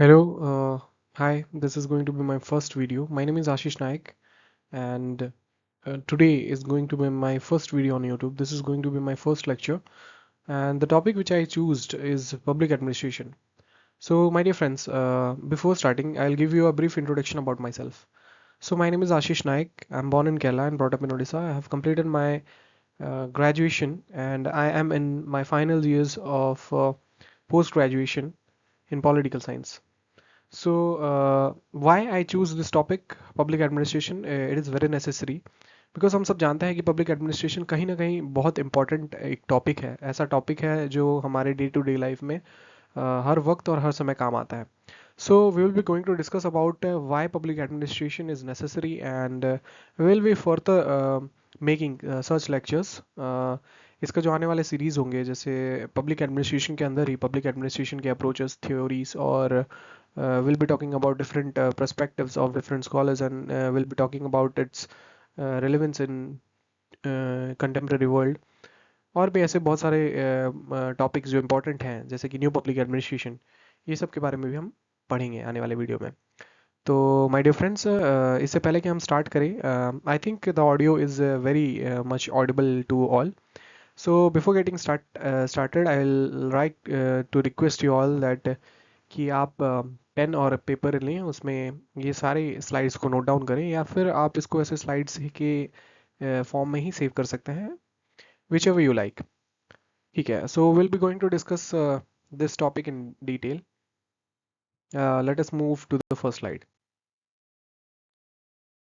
Hello, hi, this is going to be my first video. My name is Ashish Naik, and today is going to be my first video on YouTube. This is going to be my first lecture, and the topic which I chose is public administration. So, my dear friends, before starting, I'll give you a brief introduction about myself. So, my name is Ashish Naik. I'm born in Kerala and brought up in Odisha. I have completed my graduation, and I am in my final years of post graduation in political science. So, why I choose this topic, public administration, it is very necessary because हम सब जानते हैं कि public administration कहीं ना कहीं बहुत important एक टॉपिक है, ऐसा टॉपिक है जो हमारे डे टू डे लाइफ में हर वक्त और हर समय काम आता है. So we will be going to discuss about why public administration is necessary, and we will be further making such lectures. इसका जो आने वाले सीरीज होंगे, जैसे पब्लिक एडमिनिस्ट्रेशन के अंदर ही पब्लिक एडमिनिस्ट्रेशन के अप्रोचेस, थ्योरीज, और we'll be talking about different perspectives of different scholars, and we'll be talking about its relevance in contemporary world. और भी ऐसे बहुत सारे टॉपिक्स जो इम्पोर्टेंट हैं, जैसे कि न्यू पब्लिक एडमिनिस्ट्रेशन, ये सब के बारे में भी हम पढ़ेंगे आने वाले वीडियो में. तो माय डियर फ्रेंड्स, इससे पहले कि हम स्टार्ट करें, I think the audio is very much audible to all. So before getting started, I'll like to request you all that कि आप पेन और पेपर लें, उसमें ये सारे स्लाइड्स को नोट डाउन करें, या फिर आप इसको ऐसे स्लाइड्स के फॉर्म में ही सेव कर सकते हैं, विच एवर यू लाइक. ठीक है, so will be going to discuss this topic in detail. Let us move to the first slide.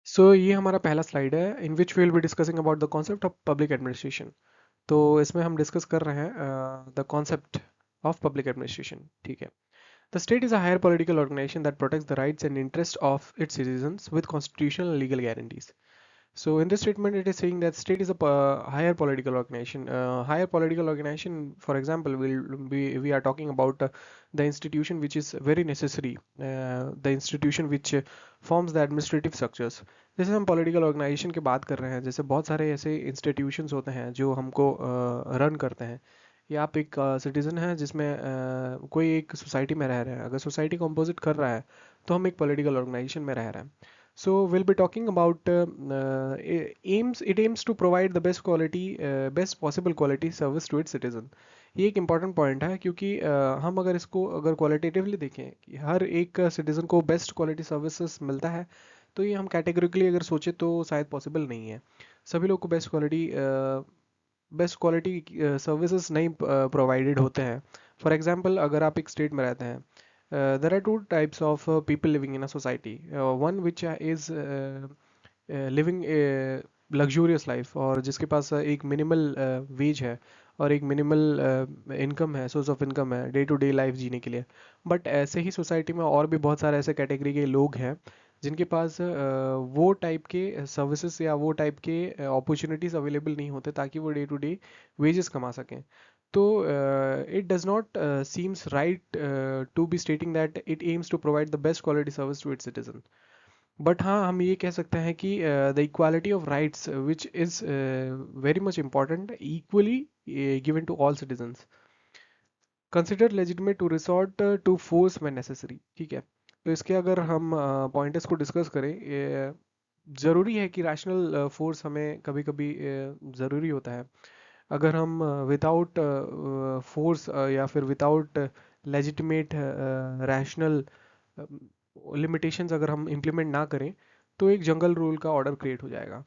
So ये हमारा पहला स्लाइड है, in which we will be discussing about the concept of public administration. तो इसमें हम discuss कर रहे हैं the concept of public administration. ठीक है. The state is a higher political organization that protects the rights and interests of its citizens with constitutional and legal guarantees. So in this statement, it is saying that state is a higher political organization. Higher political organization, for example, we are talking about the institution which is very necessary, the institution which forms the administrative structures. जैसे हम political organization की बात कर रहे हैं, जैसे बहुत सारे ऐसे institutions होते हैं जो हमको run करते हैं. या आप एक सिटीज़न हैं जिसमें कोई एक सोसाइटी में रह रहे हैं, अगर सोसाइटी कंपोजिट कर रहा है तो हम एक पॉलिटिकल ऑर्गेनाइजेशन में रह रहे हैं. So will be talking about aims it aims to provide the best possible quality service to its citizen. ये एक इंपॉर्टेंट पॉइंट है, क्योंकि हम अगर इसको अगर क्वालिटेटिवली देखें कि हर एक सिटीज़न को बेस्ट क्वालिटी सर्विसेज मिलता है, तो ये हम कैटेगरिकली अगर सोचे तो शायद पॉसिबल नहीं है. सभी लोग को बेस्ट क्वालिटी सर्विसेज नहीं प्रोवाइडेड होते हैं. फॉर एग्जांपल, अगर आप एक स्टेट में रहते हैं, there are two types of people living in a society. One which is living luxurious life, और जिसके पास एक मिनिमल वेज है और एक मिनिमल इनकम है, सोर्स ऑफ इनकम है डे टू डे लाइफ जीने के लिए. बट ऐसे ही सोसाइटी में और भी बहुत सारे ऐसे कैटेगरी के लोग हैं जिनके पास वो टाइप के सर्विसेज या वो टाइप के अपॉर्चुनिटीज़ अवेलेबल नहीं होते ताकि वो डे टू डे वेजेस कमा सकें. तो it does not seems right to be stating that it aims to provide the best quality service to its citizen. But हाँ, हम ये कह सकते हैं कि the equality of rights which is very much important, equally given to all citizens, consider legitimate to resort to force में necessary. ठीक है. तो इसके अगर हम पॉइंटर्स को डिस्कस करें, ज़रूरी है कि रैशनल फोर्स हमें कभी कभी ज़रूरी होता है. अगर हम विदाउट फोर्स या फिर विदाउट लेजिटिमेट रैशनल लिमिटेशंस अगर हम इम्प्लीमेंट ना करें, तो एक जंगल रूल का ऑर्डर क्रिएट हो जाएगा.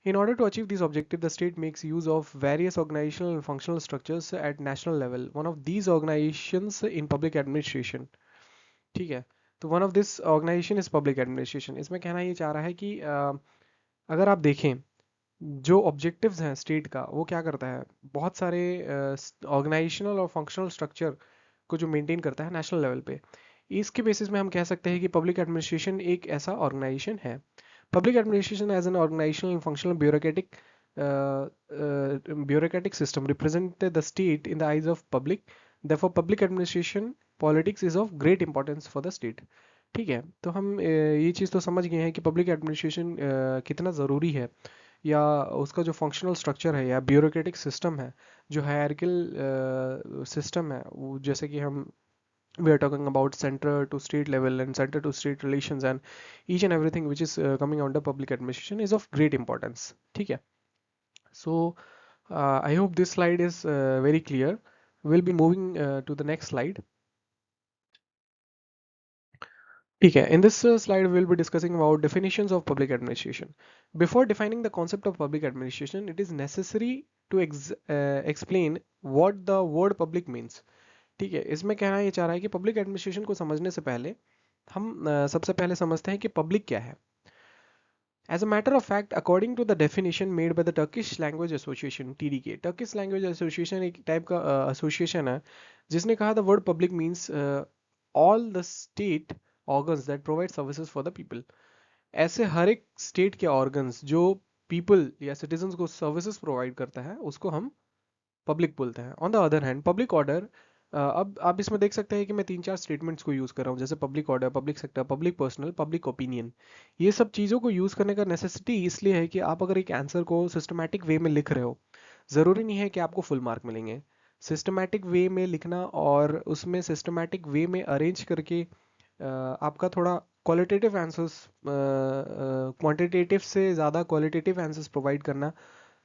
In order to achieve these objectives, the state makes use of various organizational and functional structures at national level. One of these organizations in public administration. ठीक है. तो one of this organization is public administration. इसमें कहना ये चाह रहा है कि अगर आप देखें, जो ऑब्जेक्टिव्स हैं स्टेट का, वो क्या करता है, बहुत सारे ऑर्गेनाइजेशनल और फंक्शनल स्ट्रक्चर को जो मेंटेन करता है नेशनल लेवल पे. इसके बेसिस में हम कह सकते हैं कि पब्लिक एडमिनिस्ट्रेशन एक ऐसा ऑर्गेनाइजेशन है. Public administration as an organizational and functional bureaucratic system represent the state in the eyes of public. Therefore, public administration politics is of great importance for the state. ठीक है. तो हम ये चीज़ तो समझ गए हैं कि पब्लिक एडमिनिस्ट्रेशन कितना ज़रूरी है, या उसका जो फंक्शनल स्ट्रक्चर है या ब्यूरोक्रेटिक सिस्टम है, जो हायरार्किकल सिस्टम है, वो जैसे कि हम we are talking about center to state level and center to state relations, and each and everything which is coming under public administration is of great importance. ठीक है. So I hope this slide is very clear. We'll be moving to the next slide. ठीक है. In this slide we'll be discussing about definitions of public administration. Before defining the concept of public administration, it is necessary to explain what the word public means. ठीक है. इसमें कहना ये चाह रहा है कि पब्लिक एडमिनिस्ट्रेशन को समझने से पहले हम सबसे पहले समझते हैं कि पब्लिक क्या है. As a matter of fact, according to the definition made by the Turkish Language Association (TDK), Turkish Language Association एक टाइप का एसोसिएशन है जिसने कहा the word public means all the state organs that provide services for the people. ऐसे हर एक state के organs जो people या सिटीजन्स को सर्विसेज प्रोवाइड करता है उसको हम पब्लिक बोलते हैं. On the other hand public order, अब आप इसमें देख सकते हैं कि मैं 3-4 स्टेटमेंट्स को यूज कर रहा हूँ, जैसे public order, public sector, public personal, public opinion. ये सब चीज़ों को यूज करने का नेसेसिटी इसलिए है कि आप अगर एक आंसर को सिस्टमैटिक वे में लिख रहे हो, ज़रूरी नहीं है कि आपको फुल मार्क मिलेंगे. सिस्टमैटिक वे में लिखना और उसमें सिस्टमैटिक वे में अरेंज करके आपका थोड़ा क्वालिटेटिव आंसर्स, क्वांटिटेटिव से ज़्यादा क्वालिटेटिव आंसर्स प्रोवाइड करना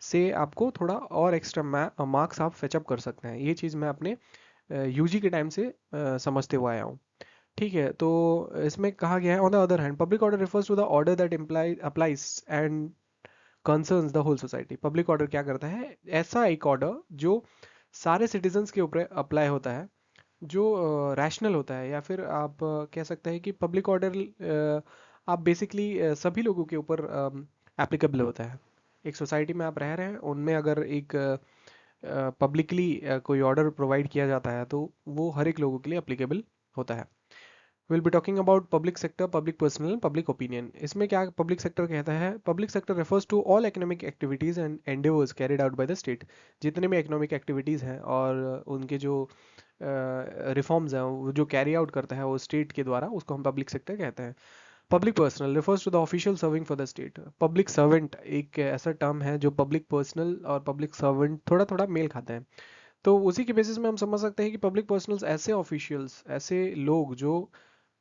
से आपको थोड़ा और एक्स्ट्रा मार्क्स आप फेचअप कर सकते हैं. ये चीज़ मैं अपने यूजी के टाइम से समझते हुए आया हूँ. ठीक है. तो इसमें कहा गया है on the other hand public order refers to the order that applies and concerns the whole society. Public order क्या करता है? ऐसा एक ऑर्डर जो सारे सिटीजन्स के ऊपर अप्लाई होता है, जो रैशनल होता है, या फिर आप कह सकते हैं कि पब्लिक ऑर्डर आप बेसिकली सभी लोगों के ऊपर एप्लीकेबल होता है. एक सोसाइटी में आप रह रहे हैं, उनमें अगर एक पब्लिकली कोई ऑर्डर प्रोवाइड किया जाता है तो वो हर एक लोगों के लिए एप्लीकेबल होता है. Will be talking about public sector, public personal, public opinion. इसमें क्या पब्लिक सेक्टर कहता है? Public sector refers to all economic activities and endeavours carried out by the state. जितने भी इकोनॉमिक एक्टिविटीज़ हैं और उनके जो रिफॉर्म्स हैं वो जो कैरी आउट करता है वो स्टेट के द्वारा, उसको हम पब्लिक सेक्टर कहते हैं. Public personal refers to the official serving for the state. Public servant एक ऐसा टर्म है जो पब्लिक पर्सनल और पब्लिक सर्वेंट थोड़ा थोड़ा मेल खाते हैं. तो उसी के बेसिस में हम समझ सकते हैं कि पब्लिक पर्सनल्स ऐसे ऑफिशियल्स, ऐसे लोग जो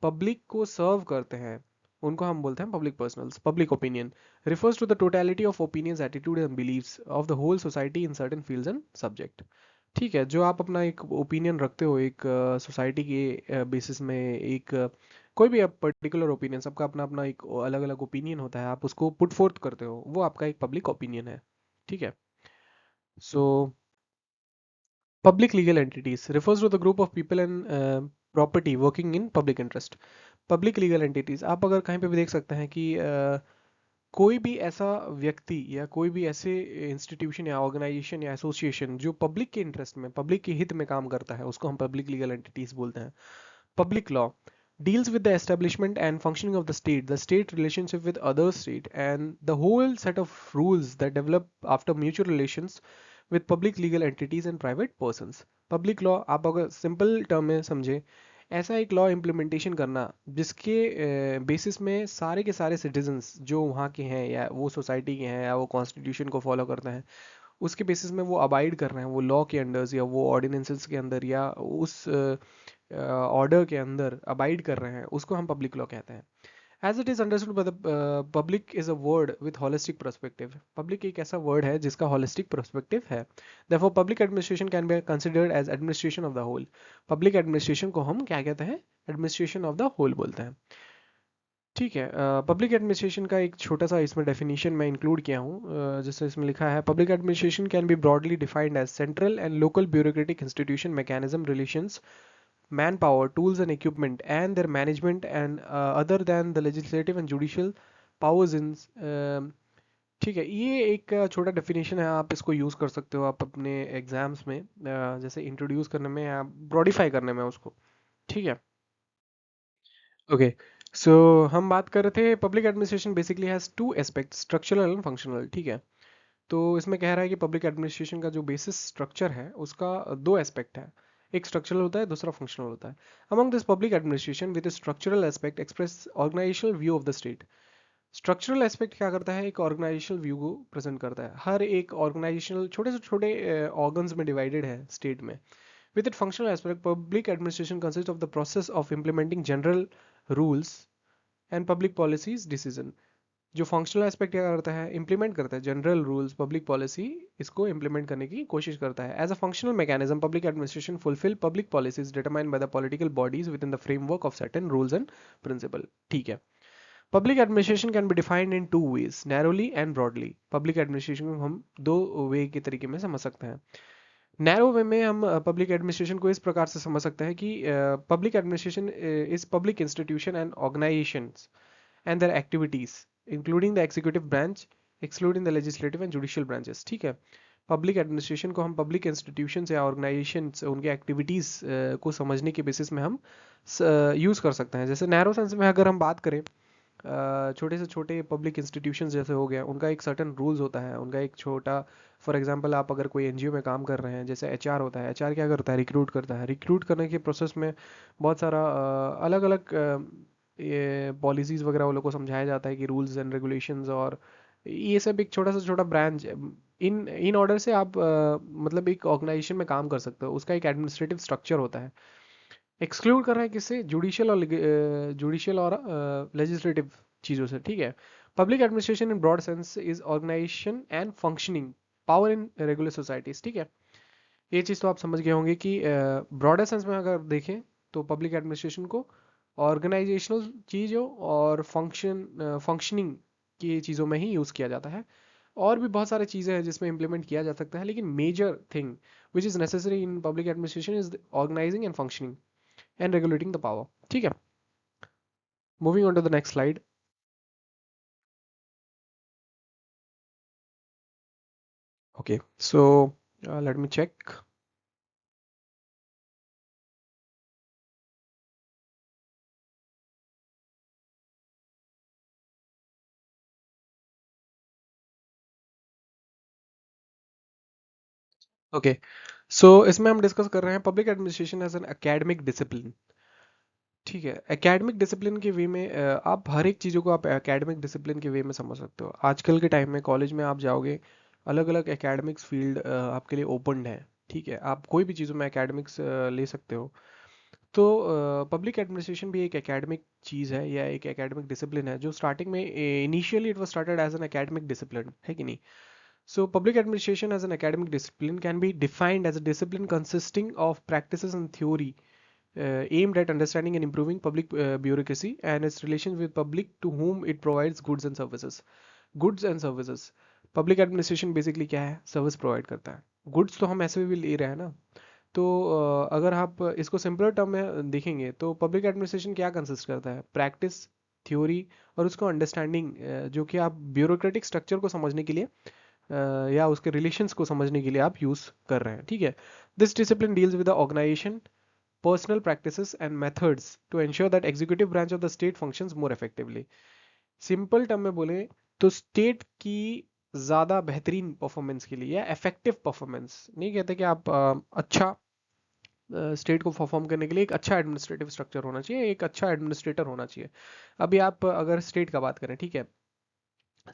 पब्लिक को सर्व करते हैं, उनको हम बोलते हैं public personals. Public opinion refers to the totality of opinions, attitude and believes of the whole society in certain fields and subject. ठीक है. जो आप अपना एक ओपिनियन रखते हो एक सोसाइटी के बेसिस में, एक कोई भी आप पर्टिकुलर ओपिनियन, सबका अपना अपना एक अलग अलग ओपिनियन होता है, आप उसको पुट फोर्थ करते हो, वो आपका एक पब्लिक ओपिनियन है. ठीक है. सो public legal entities refers to the group of people and property working in public interest. Public legal entities आप अगर कहीं पे भी देख सकते हैं कि कोई भी ऐसा व्यक्ति या कोई भी ऐसे इंस्टीट्यूशन या ऑर्गेनाइजेशन या एसोसिएशन जो पब्लिक के इंटरेस्ट में, पब्लिक के हित में काम करता है, उसको हम पब्लिक लीगल एंटिटीज बोलते हैं. Public law deals with the establishment and functioning of the state relationship with other state, and the whole set of rules that develop after mutual relations with public legal entities and private persons. Public law आप अगर simple term में समझे, ऐसा एक law implementation करना जिसके basis में सारे के सारे सिटीजन्स जो वहाँ के हैं या वो सोसाइटी के हैं या वो कॉन्स्टिट्यूशन को फॉलो करते हैं, उसके बेसिस में वो अबाइड कर रहे हैं वो लॉ के अंडर या वो ऑर्डिनेंसेस के अंदर या उस ऑर्डर के अंदर अबाइड कर रहे हैं, उसको हम पब्लिक लॉ कहते हैं. As it is understood by the public is a word with holistic perspective. Public एक ऐसा वर्ड है जिसका होलिस्टिक पर्सपेक्टिव है. Therefore public administration can be considered as administration of the whole. Public administration को हम क्या कहते हैं? एडमिनिस्ट्रेशन ऑफ द होल बोलते हैं. ठीक है. पब्लिक एडमिनिस्ट्रेशन का एक छोटा सा इसमें डेफिनेशन मैं इंक्लूड किया हूँ, जैसे इसमें लिखा है public administration can be broadly defined as central and local bureaucratic institution mechanism relations manpower, tools and equipment and their management and other than the legislative and judicial powers in ठीक है. ये एक छोटा डेफिनेशन है, आप इसको use कर सकते हो आप अपने एग्जाम्स में, जैसे इंट्रोड्यूस करने में या ब्रॉडिफाई करने में उसको. ठीक है. ओके. सो हम बात कर रहे थे public administration basically has to aspect, structural and functional. ठीक है. तो इसमें कह रहा है कि पब्लिक एडमिनिस्ट्रेशन का जो बेसिस स्ट्रक्चर है उसका दो एस्पेक्ट है, एक स्ट्रक्चरल होता है, दूसरा फंक्शनल होता है. Among this public administration with structural aspect express organizational view of the state. Structural aspect क्या करता है? एक ऑर्गेनाइजेशनल व्यू को प्रेजेंट करता है. हर एक ऑर्गेनाइजेशनल छोटे से छोटे ऑर्गन्स में डिवाइडेड है स्टेट में, With its functional aspect, public administration consists of the process of implementing general rules and public policies decision. जो फंक्शनल एस्पेक्ट क्या करता है, इंप्लीमेंट करता है जनरल रूल्स पब्लिक पॉलिसी, इसको इंप्लीमेंट करने की कोशिश करता है. As a functional mechanism public administration fulfil public policies determined by the political bodies within the framework of certain rules and principle. ठीक है. Public administration can be defined in two ways, narrowly and broadly. Public administration को हम दो वे के तरीके में समझ सकते हैं. नैरो वे में हम पब्लिक एडमिनिस्ट्रेशन को इस प्रकार से समझ सकते हैं कि public administration is public institution and organisations and their activities including the executive branch excluding the legislative and judicial branches. ठीक है. पब्लिक एडमिनिस्ट्रेशन को हम पब्लिक इंस्टीट्यूशन या ऑर्गेनाइजेशन उनके एक्टिविटीज को समझने के बेसिस में हम यूज कर सकते हैं. जैसे नैरो सेंस में अगर हम बात करें, छोटे से छोटे पब्लिक इंस्टीट्यूशंस जैसे हो गया, उनका एक सर्टन रूल्स होता है, उनका एक छोटा, फॉर एग्जांपल आप अगर कोई एनजीओ में काम कर रहे हैं, जैसे एचआर होता है, एचआर क्या करता है, रिक्रूट करता है. रिक्रूट करने के प्रोसेस में बहुत सारा अलग अलग ये पॉलिसीज वगैरह वो लोग को समझाया जाता है कि रूल्स एंड रेगुलेशंस, और ये सब एक छोटा सा छोटा ब्रांच इन इन ऑर्डर से आप मतलब एक ऑर्गेनाइजेशन में काम कर सकते हो. उसका एक एडमिनिस्ट्रेटिव स्ट्रक्चर होता है. एक्सक्लूड कर रहा है किससे, जुडिशियल और लेजिस्लेटिव चीज़ों से. ठीक है. Public administration in broad sense is organization and functioning power in regular societies. ठीक है. ये चीज़ तो आप समझ गए होंगे कि ब्रॉडर सेंस में अगर देखें तो पब्लिक एडमिनिस्ट्रेशन को ऑर्गेनाइजेशनल चीज़ों और फंक्शनिंग की चीज़ों में ही यूज़ किया जाता है. और भी बहुत सारी चीज़ें हैं जिसमें इम्प्लीमेंट किया जा सकता है, लेकिन major thing which is necessary in public administration is organizing and functioning and regulating the power. ठीक है. Moving on to the next slide. Okay, so let me check. Okay, so इसमें हम डिस्कस कर रहे हैं public administration as an academic discipline. ठीक है. Academic discipline के वे में आप हर एक चीज़ों को आप एकेडमिक डिसिप्लिन के वे में समझ सकते हो. आजकल के टाइम में कॉलेज में आप जाओगे, अलग अलग एकेडमिक्स फील्ड आपके लिए ओपन है. ठीक है. आप कोई भी चीज़ों में एकेडमिक्स ले सकते हो. तो पब्लिक एडमिनिस्ट्रेशन भी एक एकेडमिक चीज़ है या एक एकेडमिक डिसिप्लिन है, जो स्टार्टिंग में initially it was started as an academic discipline, है कि नहीं. So public administration as an academic discipline can be defined as a discipline consisting of practices and theory aimed at understanding and improving public bureaucracy and its relations with public to whom it provides goods and services. Goods and services. Public administration basically क्या है, service provide करता है. Goods तो हम ऐसे भी ले रहे हैं ना. तो अगर आप इसको सिंपलर टर्म में देखेंगे तो पब्लिक एडमिनिस्ट्रेशन क्या कंसिस्ट करता है, प्रैक्टिस, थ्योरी और उसको अंडरस्टैंडिंग, जो कि आप ब्यूरोक्रेटिक स्ट्रक्चर को समझने के लिए या उसके रिलेशंस को समझने के लिए आप यूज कर रहे हैं. ठीक है. This discipline deals with the organization, personal practices and methods to ensure that executive branch of the state functions more effectively. Simple term में बोले तो स्टेट की ज़्यादा बेहतरीन परफॉर्मेंस के लिए या इफेक्टिव परफॉर्मेंस, नहीं कहते कि आप अच्छा स्टेट को परफॉर्म करने के लिए एक अच्छा एडमिनिस्ट्रेटिव स्ट्रक्चर होना चाहिए, एक अच्छा एडमिनिस्ट्रेटर होना चाहिए. अभी आप अगर स्टेट का बात करें, ठीक है,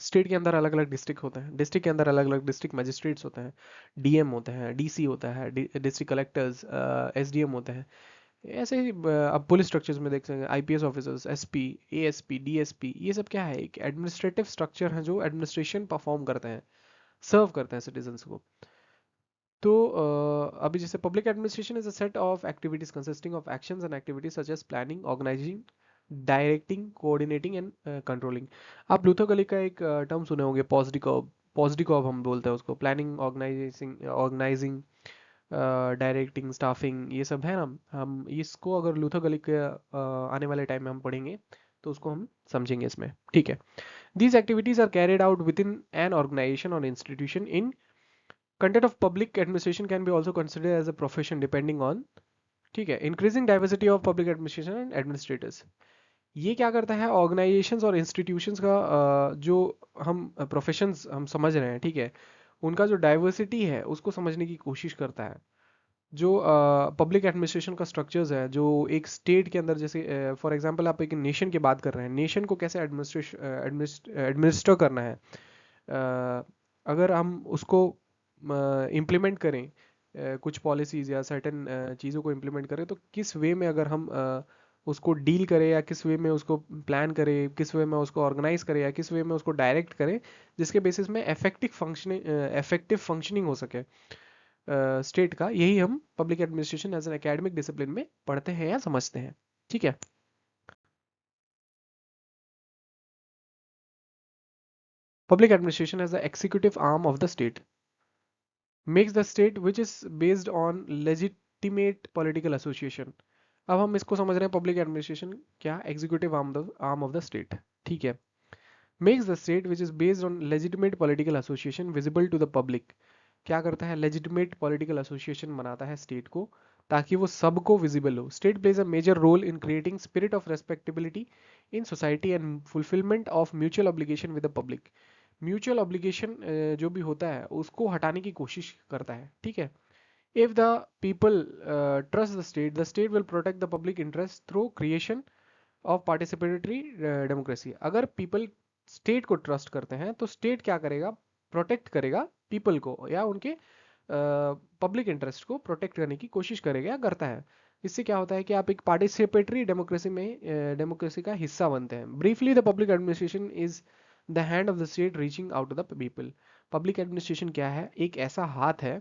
स्टेट के अंदर अलग अलग डिस्ट्रिक्ट होते हैं, डिस्ट्रिक्ट के अंदर अलग अलग डिस्ट्रिक्ट मजिस्ट्रेट्स होते हैं, डीएम होते हैं, डीसी होता है, डिस्ट्रिक्ट कलेक्टर्स, एसडीएम होते हैं. ऐसे ही आप पुलिस स्ट्रक्चर्स में देख सकते हैं, IPS officers, SP, ASP, DSP, ये सब क्या है, एक एडमिनिस्ट्रेटिव स्ट्रक्चर है जो एडमिनिस्ट्रेशन परफॉर्म करते हैं, सर्व करते हैं सिटीजन्स को. तो अभी जैसे public administration is a set of activities consisting of actions and activities such as planning, organizing, directing, coordinating and controlling. आप लूथर कली का एक टर्म सुने होंगे, पॉजिटिव, पॉजिटिव हम बोलते हैं उसको, प्लानिंग, ऑर्गेनाइजिंग, डायरेक्टिंग, स्टाफिंग, ये सब है ना. हम इसको अगर लूथर कली के आने वाले टाइम में हम पढ़ेंगे तो उसको हम समझेंगे इसमें. ठीक है. These activities are carried out within an organization और institution. In content of public administration can be also consider as a profession depending on, ठीक है, increasing diversity of public administration and administrators. ये क्या करता है, organisations और institutions का जो हम प्रोफेशंस हम समझ रहे हैं, ठीक है, उनका जो डाइवर्सिटी है उसको समझने की कोशिश करता है. जो पब्लिक एडमिनिस्ट्रेशन का स्ट्रक्चर्स है जो एक स्टेट के अंदर, जैसे फॉर एग्जांपल आप एक नेशन की बात कर रहे हैं, नेशन को कैसे एडमिनिस्टर करना है, अगर हम उसको इम्प्लीमेंट करें कुछ पॉलिसीज या सर्टेन चीज़ों को इम्प्लीमेंट करें, तो किस वे में अगर हम उसको डील करें, या किस वे में उसको प्लान करें, किस वे में उसको ऑर्गेनाइज करें, या किस वे में उसको डायरेक्ट करें, जिसके बेसिस में इफेक्टिव फंक्शनिंग हो सके स्टेट का, यही हम public administration as an academic discipline में पढ़ते हैं या समझते हैं। ठीक है। Public administration as the executive arm of the state makes the state which is based on legitimate political association. अब हम इसको समझ रहे हैं, पब्लिक एडमिनिस्ट्रेशन क्या, executive arm of the state. ठीक है। Makes the state which is based on legitimate political association visible to the public. क्या करता है, लेजिटिमेट पॉलिटिकल एसोसिएशन बनाता है स्टेट को, ताकि वो सबको विजिबल हो। State plays a major role in creating spirit of respectability in society and fulfilment of mutual obligation with the public. Mutual obligation जो भी होता है उसको हटाने की कोशिश करता है। ठीक है। If the people trust the state will protect the public interest through creation of participatory democracy. अगर पीपल स्टेट को ट्रस्ट करते हैं तो स्टेट क्या करेगा, प्रोटेक्ट करेगा पीपल को, या उनके पब्लिक इंटरेस्ट को प्रोटेक्ट करने की कोशिश करेगा या करता है। इससे क्या होता है कि आप एक पार्टिसिपेटरी डेमोक्रेसी में डेमोक्रेसी का हिस्सा बनते हैं। Briefly the public administration is the hand of the state reaching out to the people. Public administration क्या है, एक ऐसा हाथ है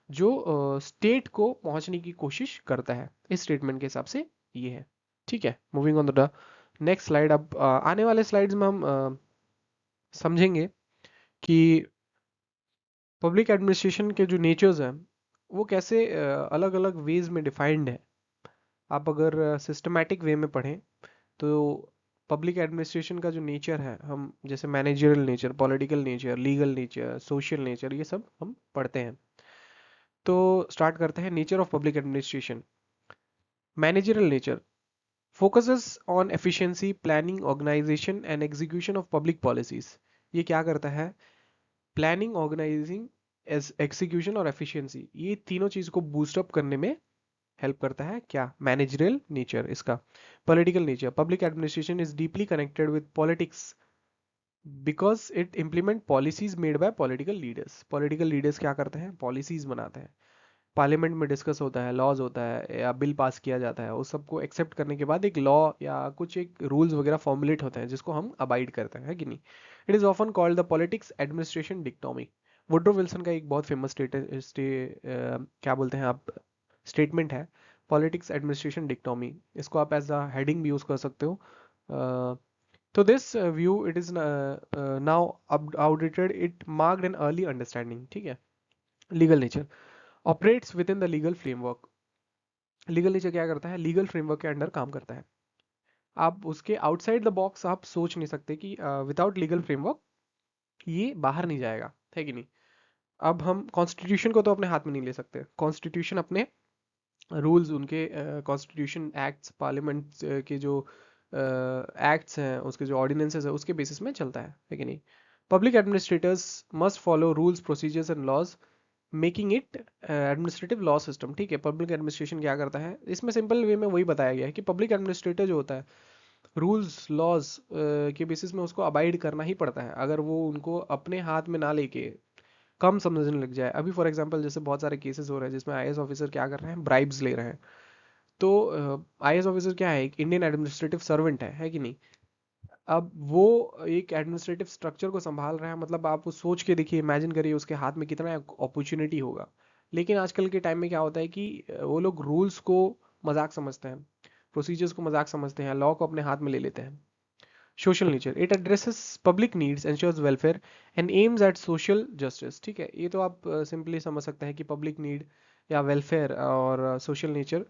जो स्टेट को पहुंचने की कोशिश करता है। इस स्टेटमेंट के हिसाब से ये है। ठीक है। Moving on to the next slide. अब आने वाले स्लाइड्स में हम समझेंगे कि पब्लिक एडमिनिस्ट्रेशन के जो नेचर्स हैं वो कैसे अलग अलग वेज में डिफाइंड है। आप अगर सिस्टमैटिक वे में पढ़ें तो पब्लिक एडमिनिस्ट्रेशन का जो नेचर है, हम जैसे managerial nature, political nature, legal nature, social nature, ये सब हम पढ़ते हैं। तो स्टार्ट करते हैं nature of public administration. Managerial nature focuses on efficiency, planning, organization and execution of public policies. ये क्या करता है, प्लानिंग, ऑर्गेनाइजिंग, एग्जीक्यूशन और एफिशिएंसी, ये तीनों चीज को बूस्ट अप करने में हेल्प करता है। क्या, मैनेजरियल नेचर इसका। Political nature, public administration is deeply connected with politics because it implement policies made by political leaders. Political leaders क्या करते हैं, पॉलिसीज बनाते हैं, पार्लियामेंट में डिस्कस होता है, लॉज होता है या बिल पास किया जाता है, उस सबको एक्सेप्ट करने के बाद एक लॉ या कुछ एक रूल्स वगैरह फॉर्मुलेट होते हैं जिसको हम अबाइड करते हैं, है कि नहीं। It is often called the politics administration dichotomy. Woodrow Wilson का एक बहुत फेमस क्या बोलते हैं आप, स्टेटमेंट है, पॉलिटिक्स एडमिनिस्ट्रेशन डिक्टोमी। इसको आप एज अ हेडिंग भी यूज कर सकते हो। तो this view it is now outdated, it marked an early understanding. ठीक है। Legal nature operates with in the legal framework. Legal nature क्या करता है, लीगल फ्रेमवर्क के अंडर काम करता है। आप उसके आउटसाइड द बॉक्स आप सोच नहीं सकते कि विदाउट लीगल फ्रेमवर्क ये बाहर नहीं जाएगा, है कि नहीं। अब हम कॉन्स्टिट्यूशन को तो अपने हाथ में नहीं ले सकते। कॉन्स्टिट्यूशन अपने रूल्स, उनके कॉन्स्टिट्यूशन एक्ट्स, पार्लियामेंट के जो एक्ट्स हैं, उसके जो ऑर्डिनेंसेस है, उसके बेसिस में चलता है कि नहीं। Public administrators must follow rules, procedures and laws making it administrative law system. ठीक है। पब्लिक एडमिनिस्ट्रेशन क्या करता है, इसमें सिंपल वे में वही बताया गया है कि पब्लिक एडमिनिस्ट्रेटर जो होता है, रूल्स लॉज के बेसिस में उसको अबाइड करना ही पड़ता है। अगर वो उनको अपने हाथ में ना लेके कम समझने लग जाए, अभी फॉर एग्जांपल जैसे बहुत सारे केसेस हो रहे हैं जिसमें आईएएस ऑफिसर क्या कर रहे हैं, ब्राइब्स ले रहे हैं। तो आईएएस ऑफिसर क्या है, एक इंडियन एडमिनिस्ट्रेटिव सर्वेंट है कि नहीं। अब वो एक एडमिनिस्ट्रेटिव स्ट्रक्चर को संभाल रहा है, मतलब आप वो सोच के देखिए, इमेजिन करिए उसके हाथ में कितना अपॉर्चुनिटी होगा। लेकिन आजकल के टाइम में क्या होता है कि वो लोग रूल्स को मजाक समझते हैं, प्रोसीजर्स को मजाक समझते हैं, लॉ को अपने हाथ में ले लेते हैं। Social nature, it addresses public needs, ensures welfare and aims at social justice. ठीक है। ये तो आप सिंपली समझ सकते हैं कि पब्लिक नीड या वेलफेयर और सोशल नेचर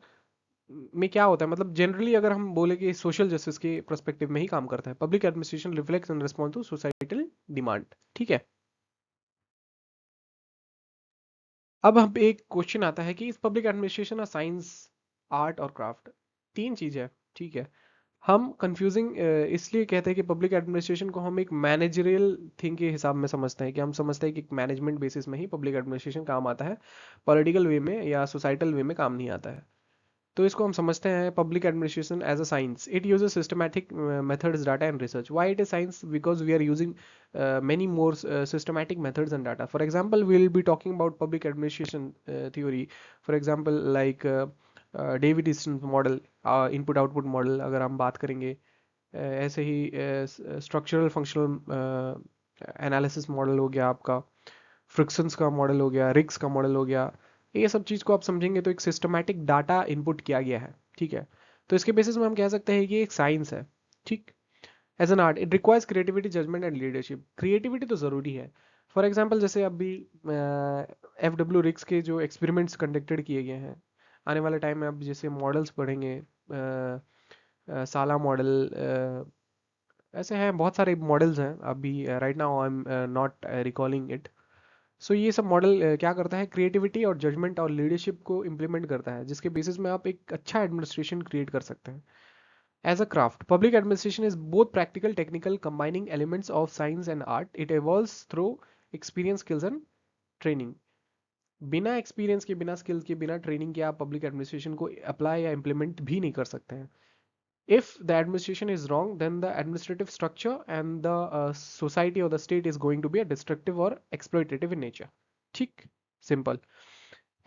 में क्या होता है। मतलब जनरली अगर हम बोले कि सोशल जस्टिस के पर्सपेक्टिव में ही काम करता है। Public administration reflects and respond to societal demand. ठीक है। अब हम एक क्वेश्चन आता है कि इस पब्लिक एडमिनिस्ट्रेशन और साइंस, आर्ट और क्राफ्ट, तीन चीज है। ठीक है। हम कंफ्यूजिंग इसलिए कहते हैं कि पब्लिक एडमिनिस्ट्रेशन को हम एक मैनेजरियल थिंग के हिसाब में समझते हैं, कि हम समझते हैं कि मैनेजमेंट बेसिस में ही पब्लिक एडमिनिस्ट्रेशन काम आता है, पॉलिटिकल वे में या सोसाइटल वे में काम नहीं आता है। तो इसको हम समझते हैं public administration as a science. It uses systematic methods, data and research. Why it is science? Because we are using many more systematic methods and data. For example, we will be talking about public administration theory. For example, like David-Easton model, input output model अगर हम बात करेंगे, ऐसे ही structural functional analysis model हो गया आपका, frictions का model हो गया, रिग्स का मॉडल हो गया. ये सब चीज़ को आप समझेंगे तो एक सिस्टमैटिक डाटा इनपुट किया गया है. ठीक है, तो इसके बेसिस में हम कह सकते हैं कि एक साइंस है. ठीक. As an art it requires creativity, judgement and leadership. Creativity तो ज़रूरी है. फॉर एग्जाम्पल जैसे अभी FW रिक्स के जो एक्सपेरिमेंट्स कंडक्टेड किए गए हैं, आने वाले टाइम में अब जैसे मॉडल्स पढ़ेंगे, साला मॉडल, ऐसे हैं बहुत सारे मॉडल्स हैं. अभी right now I am not recalling it. So ये सब मॉडल क्या करता है, क्रिएटिविटी और जजमेंट और लीडरशिप को इम्प्लीमेंट करता है, जिसके बेसिस में आप एक अच्छा एडमिनिस्ट्रेशन क्रिएट कर सकते हैं. As a craft, public administration is both practical, technical, combining elements of science and art. It evolves through experience, skills, and training. बिना एक्सपीरियंस के, बिना स्किल्स के, बिना ट्रेनिंग के आप पब्लिक एडमिनिस्ट्रेशन को अप्लाई या इम्प्लीमेंट भी नहीं कर सकते हैं. If the administration is wrong, then the administrative structure and the society or the state is going to be a destructive or exploitative in nature. ठीक, simple.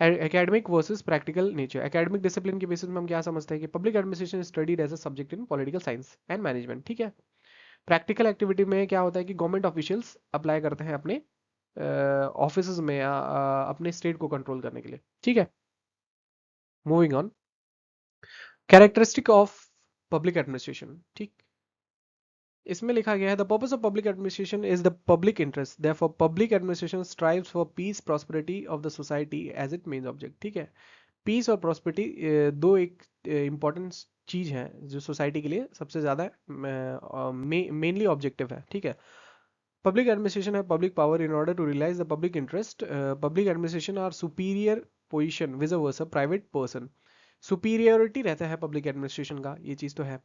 Academic versus practical nature. Academic discipline के basis में हम क्या समझते हैं कि public administration studied as a subject in political science and management. ठीक है. प्रैक्टिकल एक्टिविटी में क्या होता है कि गवर्नमेंट ऑफिशियल्स अप्लाई करते हैं अपने ऑफिस में या अपने स्टेट को कंट्रोल करने के लिए. ठीक है. Moving on. Characteristic of public administration. ठीक, इसमें लिखा गया है the purpose of public administration is the public interest, therefore public administration strives for peace prosperity of the society as it main object. ठीक है. पीस और प्रॉस्पेरिटी दो एक इंपॉर्टेंट चीज है जो सोसाइटी के लिए सबसे ज्यादा मेनली ऑब्जेक्टिव है. ठीक है. पब्लिक एडमिनिस्ट्रेशन है public power in order to realize the public interest. Public administration are superior position विज वर्स प्राइवेट पर्सन. सुपीरियोरिटी रहता है पब्लिक एडमिनिस्ट्रेशन का, ये चीज तो है.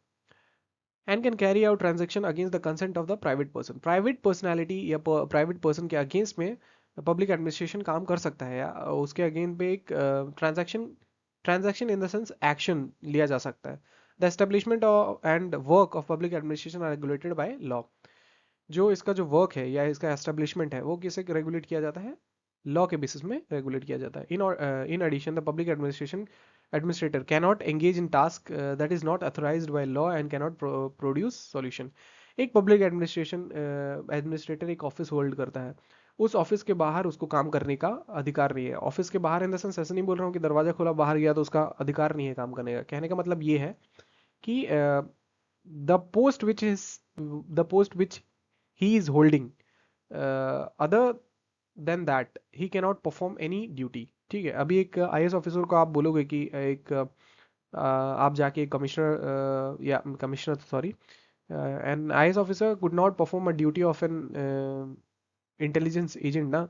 And can carry out transaction against the consent of the private person. Private personality या प्राइवेट पर्सन के अगेंस्ट में पब्लिक एडमिनिस्ट्रेशन काम कर सकता है, या उसके अगेंस्ट पे एक transaction in the sense action लिया जा सकता है. The establishment and work of public administration are regulated by law. जो इसका जो वर्क है या इसका एस्टेब्लिशमेंट है वो किसे रेगुलेट किया जाता है, लॉ के बेसिस में रेगुलेट किया जाता है. In addition the public administration administrator cannot engage in task that is not authorized by law and cannot produce solution. एक पब्लिक एडमिनिस्ट्रेशन एडमिनिस्ट्रेटर एक ऑफिस होल्ड करता है, उस ऑफिस के बाहर उसको काम करने का अधिकार नहीं है. ऑफिस के बाहर इन द सेंस ऐसे नहीं बोल रहा हूँ कि दरवाजा खोला बाहर गया तो उसका अधिकार नहीं है काम करने का. कहने का मतलब ये है कि the post which he is holding, other than that he cannot perform any duty. ठीक है. अभी एक IAS ऑफिसर को आप बोलोगे कि एक आप जाके कमिश्नर या commissioner sorry an IAS officer could not perform a duty of an intelligence agent ना,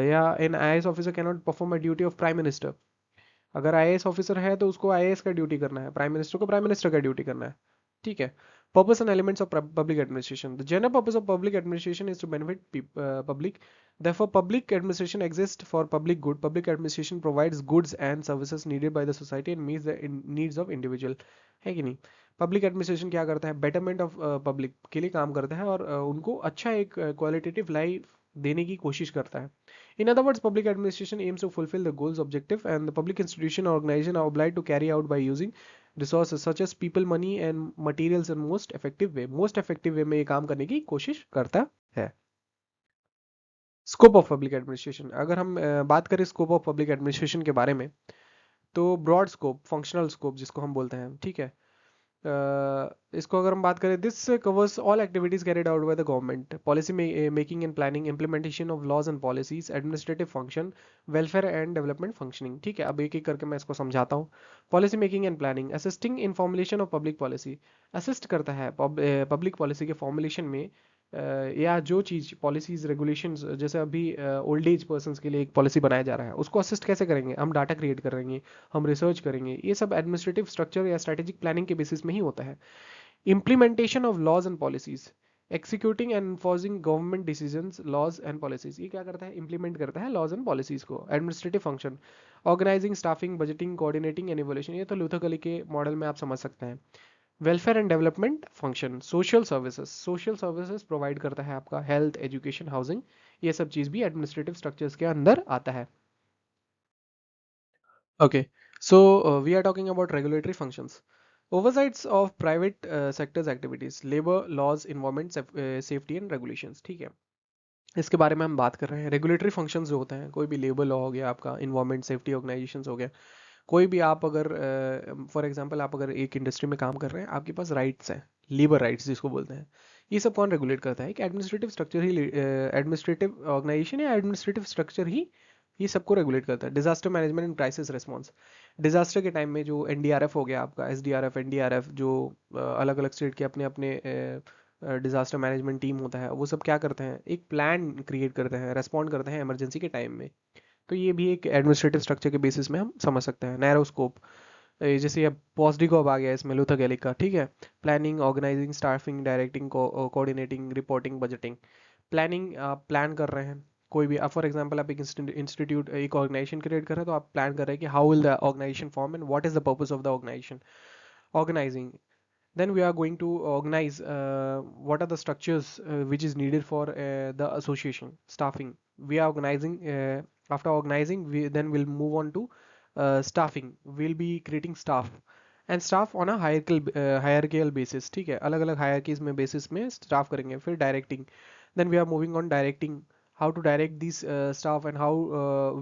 या an IAS officer can not perform a duty of prime minister. अगर IAS ऑफिसर है तो उसको IAS का ड्यूटी करना है, प्राइम मिनिस्टर को प्राइम मिनिस्टर का ड्यूटी करना है. ठीक है. Purpose and elements of public administration. The general purpose of public administration is to benefit public. Therefore, public administration exists for public good. Public administration provides goods and services needed by the society and meets the needs of individual. है कि नहीं. Public administration क्या करता है, betterment of public के लिए काम करता है और उनको अच्छा एक क्वालिटेटिव लाइफ देने की कोशिश करता है. In other words, public administration aims to fulfill the goals, objective, and the public institution or organization are obliged to carry out by using resources such as people, money, and materials in most effective way. Most effective way में ये काम करने की कोशिश करता है. Scope of public administration. अगर हम बात करें स्कोप ऑफ पब्लिक एडमिनिस्ट्रेशन के बारे में, तो ब्रॉड स्कोप, फंक्शनल स्कोप जिसको हम बोलते हैं. ठीक है. इसको अगर हम बात करें, this covers all activities carried out by the government, policy making and planning, implementation of laws and policies, administrative function, welfare and development functioning. ठीक है. अब एक एक करके मैं इसको समझाता हूँ. Policy making and planning, assisting in formulation of public policy. Assist करता है पब्लिक पॉलिसी के फॉर्मुलेशन में, या जो चीज पॉलिसीज रेगुलेशंस, जैसे अभी ओल्ड एज पर्सन के लिए एक पॉलिसी बनाया जा रहा है, उसको असिस्ट कैसे करेंगे, हम डाटा क्रिएट करेंगे, हम रिसर्च करेंगे. ये सब एडमिनिस्ट्रेटिव स्ट्रक्चर या स्ट्रेटेजिक प्लानिंग के बेसिस में ही होता है. Implementation of laws and policies, executing and enforcing government decisions laws and policies, ये क्या करता है, इंप्लीमेंट करता है लॉज एंड पॉलिसीज को। Administrative function, organizing, staffing, budgeting, coordinating and evolution, ये तो लूथर कैली के मॉडल में आप समझ सकते हैं। Welfare and development function, social services provide करता है आपका, हेल्थ, एजुकेशन, हाउसिंग, ये सब चीज भी एडमिनिस्ट्रेटिव स्ट्रक्चर्स के अंदर आता है। Okay, so we are talking about regulatory functions. Oversights of private sectors activities, labor, laws, environment, safety and regulations, ठीक है, इसके बारे में हम बात कर रहे हैं। रेगुलेटरी फंक्शंस जो होते हैं, कोई भी लेबर लॉ हो गया आपका, इन्वायरमेंट सेफ्टी ऑर्गेनाइजेशंस हो गया, कोई भी आप अगर फॉर एग्जांपल आप अगर एक इंडस्ट्री में काम कर रहे हैं, आपके पास राइट्स हैं, लेबर राइट्स जिसको बोलते हैं, ये सब कौन रेगुलेट करता है? कि एडमिनिस्ट्रेटिव स्ट्रक्चर ही, एडमिनिस्ट्रेटिव ऑर्गेनाइजेशन या एडमिनिस्ट्रेटिव स्ट्रक्चर ही ये सबको रेगुलेट करता है। Disaster management and crisis response, disaster के टाइम में जो एनडीआरएफ हो गया आपका, एसडीआरएफ, एनडीआरएफ, जो अलग अलग स्टेट के अपने अपने डिजास्टर मैनेजमेंट टीम होता है, वो सब क्या करते हैं, एक प्लान क्रिएट करते हैं, रेस्पॉन्ड करते हैं इमरजेंसी के टाइम में। तो ये भी एक एडमिनिस्ट्रेटिव स्ट्रक्चर के बेसिस में हम समझ सकते हैं। नैरो स्कोप, जैसे अब पॉस्डिको आ गया इसमें, लूथर गैलिक का, ठीक है। Planning, organizing, staffing, directing, coordinating, reporting, budgeting. Planning, आप प्लान कर रहे हैं कोई भी, फॉर एग्जांपल आप एक इंस्टीट्यूट, एक ऑर्गेनाइजेशन क्रिएट कर रहे हैं, तो आप प्लान कर रहे हैं कि how will the organization form and what is the purpose of the organization. Organizing, then we are going to organize what are the structures which is needed for the association. Staffing, we are organizing, after organizing then we'll move on to staffing, we'll be creating staff and staff on a hierarchical basis, ठीक है, अलग अलग hierarchies में basis में staff करेंगे। फिर directing, then we are moving on directing, how to direct these staff and how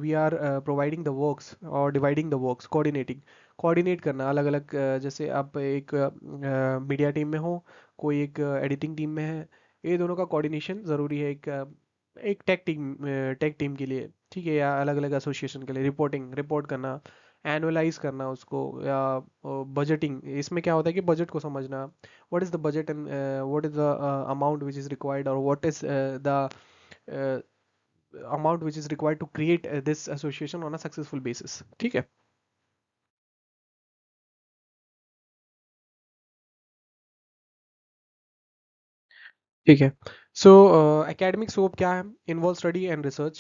we are providing the works or dividing the works। coordinating, coordinate करना अलग अलग, जैसे आप एक मीडिया टीम में हो, कोई एक एडिटिंग टीम में है, ये दोनों का कोऑर्डिनेशन ज़रूरी है एक टेक टीम के लिए, ठीक है, या अलग अलग एसोसिएशन के लिए। रिपोर्टिंग, रिपोर्ट करना, एनुअलाइज करना उसको, या बजटिंग, इसमें क्या होता है कि बजट को समझना, what is the budget and what is the amount which is required, और what is the amount which is required to create this association on a successful basis, ठीक है। ठीक है, सो एकेडमिक स्कोप क्या है? Involve study and research,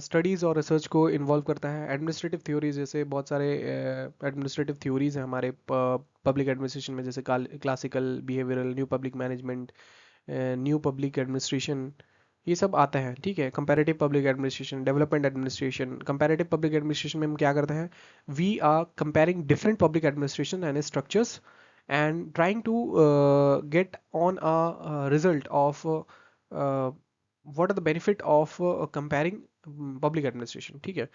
studies और research को involve करता है। एडमिनिस्ट्रेटिव थ्योरीज, जैसे बहुत सारे एडमिनिस्ट्रेटिव थ्योरीज हैं हमारे पब्लिक एडमिनिस्ट्रेशन में, जैसे classical, behavioural, new public management, new public administration, ये सब आता है, ठीक है। Comparative public administration, development administration. Comparative public administration में हम क्या करते हैं, we are comparing different public administration and structures and trying to get on a result of what are the benefit of comparing public administration, ठीक है।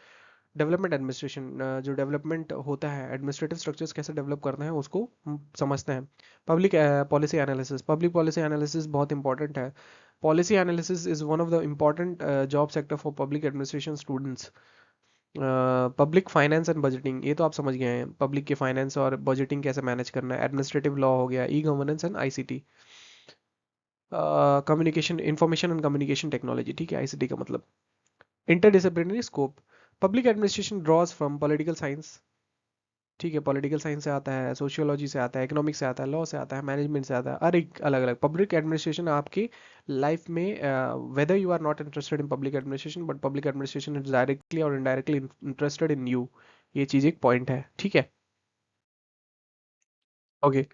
Development administration, जो development होता है, एडमिनिस्ट्रेटिव स्ट्रक्चर्स कैसे डेवलप करना है उसको हम समझते हैं। Public policy analysis, public policy analysis बहुत इंपॉर्टेंट है। Policy analysis is one of the important job sector for public administration students. Public finance and budgeting, ये तो आप समझ गए हैं, पब्लिक के फाइनेंस और बजटिंग कैसे मैनेज करना है। एडमिनिस्ट्रेटिव लॉ हो गया, e governance and ICT, communication, information and communication technology, ठीक है, आईसीटी का मतलब। Interdisciplinary scope, public administration draws from political science, ठीक है, पॉलिटिकल साइंस से आता है, सोशियोलॉजी से आता है, इकोनॉमिक्स से आता है, लॉ से आता है, मैनेजमेंट से आता है, हर एक अलग अलग। पब्लिक एडमिनिस्ट्रेशन आपकी लाइफ में, whether you are not interested in public administration, but public administration is directly और इनडायरेक्टली इंटरेस्टेड इन यू, ये चीज़ एक पॉइंट है, ठीक है। Okay,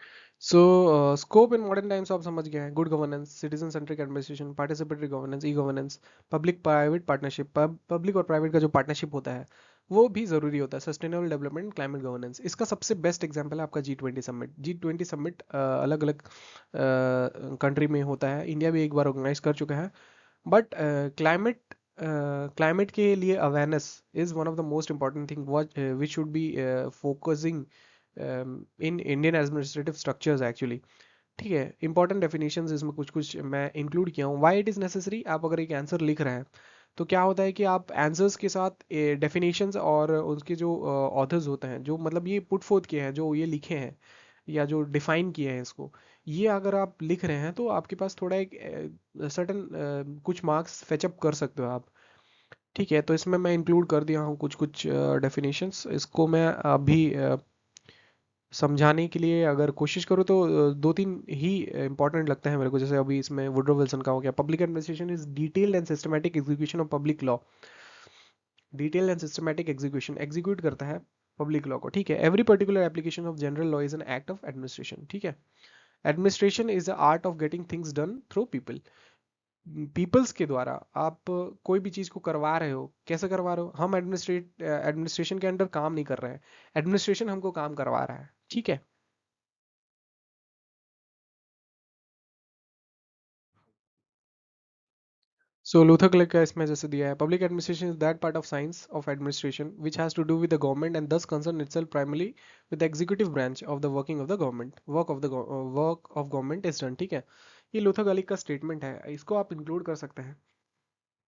so scope in modern times आप समझ गए हैं। Good governance, citizen centric administration, participatory governance, e governance, public private partnership, public और प्राइवेट का जो पार्टनरशिप होता है वो भी ज़रूरी होता है। सस्टेनेबल डेवलपमेंट, क्लाइमेट गवर्नेंस, इसका सबसे बेस्ट एग्जांपल है आपका G20 समिट। G20 समिट अलग अलग कंट्री में होता है, इंडिया भी एक बार ऑर्गेनाइज कर चुका है, बट क्लाइमेट के लिए awareness is one of the most important thing which should be focusing in Indian administrative structures actually, ठीक है। इंपॉर्टेंट डेफिनेशंस इसमें कुछ कुछ मैं इंक्लूड किया हूँ। व्हाई इट इज़ नेसेसरी, आप अगर एक आंसर लिख रहे हैं तो क्या होता है कि आप आंसर्स के साथ डेफिनेशंस और उसके जो ऑथर्स होते हैं, जो मतलब ये पुट फोर्थ किए हैं, जो ये लिखे हैं या जो डिफाइन किए हैं इसको, ये अगर आप लिख रहे हैं तो आपके पास थोड़ा एक सर्टन कुछ मार्क्स फेचअप कर सकते हो आप, ठीक है। तो इसमें मैं इंक्लूड कर दिया हूँ कुछ कुछ डेफिनेशंस, इसको मैं अभी समझाने के लिए अगर कोशिश करूँ तो दो तीन ही इंपॉर्टेंट लगते हैं मेरे को। जैसे अभी इसमें वुडरो विल्सन का हो गया, public administration is detailed and systematic execution of public law. Detailed and systematic execution, execute करता है पब्लिक लॉ को, ठीक है। Every particular application of general law is an act of administration, ठीक है। Administration is the art of getting things done through people. Peoples के द्वारा आप कोई भी चीज को करवा रहे हो, कैसे करवा रहे हो? हम एडमिनिस्ट्रेशन के अंडर काम नहीं कर रहे हैं, एडमिनिस्ट्रेशन हमको काम करवा रहा है, ठीक है। सो लूथर क्लिक का इसमें जैसे दिया है, public administration is that part of science of administration which has to do with the government and thus concern itself primarily with the executive branch of the working of the government, work of government is done, ठीक है। ये Luther click का statement है, इसको आप include कर सकते हैं।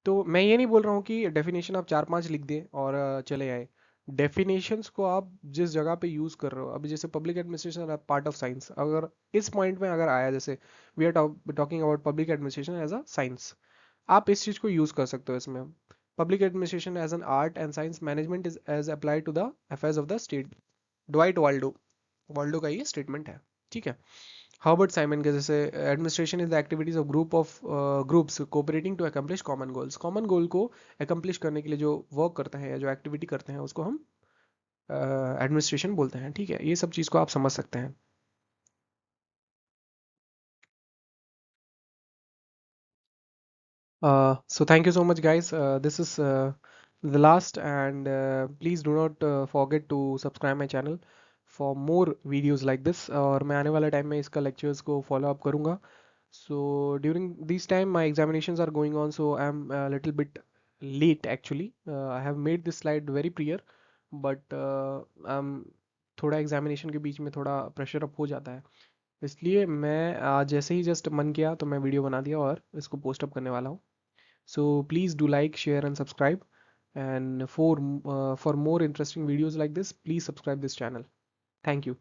तो मैं ये नहीं बोल रहा हूँ कि डेफिनेशन आप चार पांच लिख दें और चले आए। डेफिनेशंस को आप जिस जगह पे यूज कर रहे हो, अभी जैसे public administration part of science, अगर इस पॉइंट में अगर आया, जैसे we are talking about public administration as a science, आप इस चीज को यूज कर सकते हो इसमें। Public administration as an art and science, management is as applied to the affairs of the state. Dwight Waldo, Waldo का ये स्टेटमेंट है, ठीक है। हर्बर्ट साइमन के जैसे, administration is the activities of group of groups cooperating to accomplish common goals. Common goal को accomplish करने के लिए जो वर्क करते हैं या जो एक्टिविटी करते हैं उसको हम एडमिनिस्ट्रेशन बोलते हैं, ठीक है। ये सब चीज़ को आप समझ सकते हैं। So thank you so much guys. This is the last, and please do not forget to subscribe my channel for more videos like this, और मैं आने वाला टाइम में इसका lectures को follow up करूँगा। So during this time my examinations are going on, so I'm a little bit late actually. I have made this slide very prior, but थोड़ा examination के बीच में थोड़ा प्रेशर अप हो जाता है, इसलिए मैं आज जैसे ही जस्ट मन किया तो मैं वीडियो बना दिया और इसको पोस्ट अप करने वाला हूँ। So please do like, share and subscribe. And for more interesting videos like this, please subscribe this channel. Thank you.